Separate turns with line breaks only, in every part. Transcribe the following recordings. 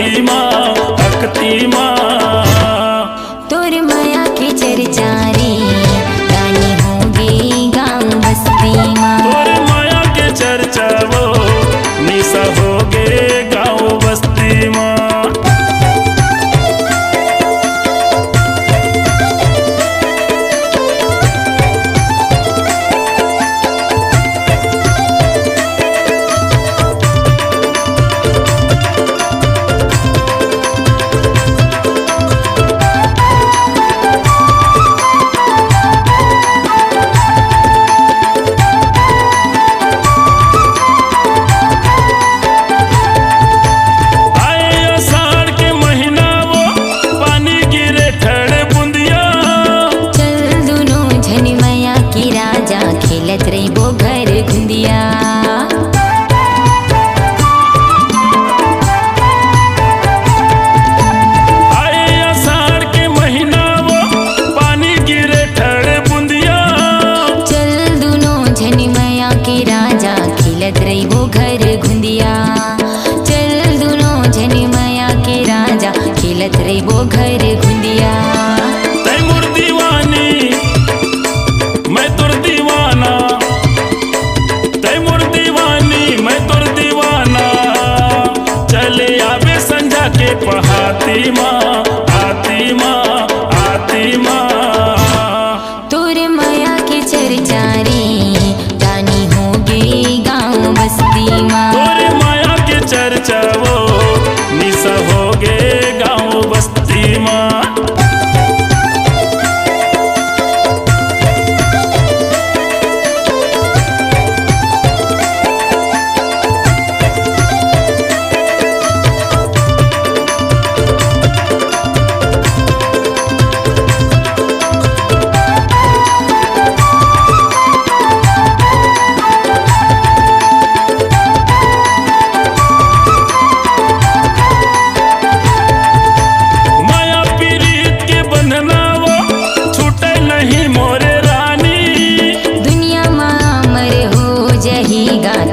अकती माँ
तोर माया की चर्चा रे गानी होगी गाँव बस्ती माँ।
तोर माया के चर्चा वो निशा होगे गाँव बस्ती माँ।
खेलत रही वो घर घुंदिया
आए आषाढ़ के महीना वो पानी गिरे ठड़ बूंदिया।
चल दोनों झन मैया के राजा खेलत रही वो घर घुंदिया। चल दोनों झन मैया के राजा खेलत रही वो घर घुंदिया।
तैमूर दीवानी मैं तुर दीवाना, तैमूर दीवानी मैं तुर दीवाना। चले आवे संझा के पहाती माँ आती माँ आती माँ।
तोर माया की चर्चा रे गानी होगी गाँव बस्ती माँ।
तोर माया के चर्चा वो निशा होगे गाँव बस्ती माँ।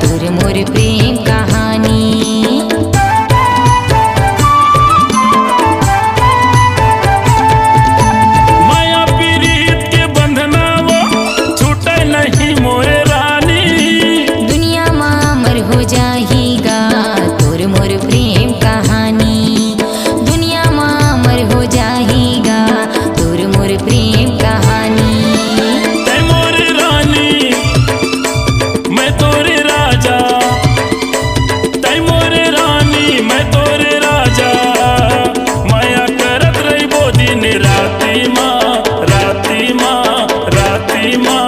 तोर मोर प्रेम कहानी
माया पीरीत के बंधना वो छूटे नहीं मोरे रानी।
दुनिया माँ अमर हो जाएगा तोर मोर प्रेम कहानी। दुनिया माँ अमर हो जाएगा तोर मोर प्रेम कहानी।
तै मोरे रानी मैं तोरे राजा, तै मोरे रानी मैं तोरे राजा। माया करत रही वो दिन राती माँ राती माँ राती माँ।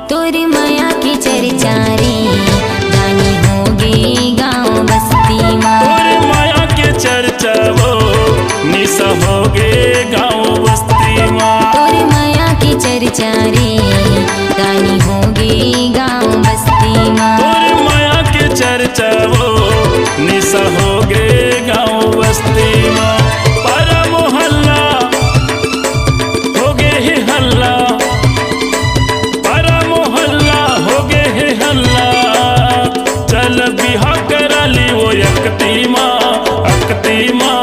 तोर माया की चर्चा रे गानी होगी गाँव बस्ती माँ।
तोर माया के चर्चा वो निशा होगे गाँव बस्ती माँ।
तोर माया की चर्चा रे गानी होगी गाँव बस्ती माँ।
तोर माया के चर्चा वो निशा होगे गाँव बस्ती माँ। पारा मोहल्ला होगे है हल्ला, पारा मोहल्ला होगे है हल्ला। चल बिहा करा ली वो अकती माँ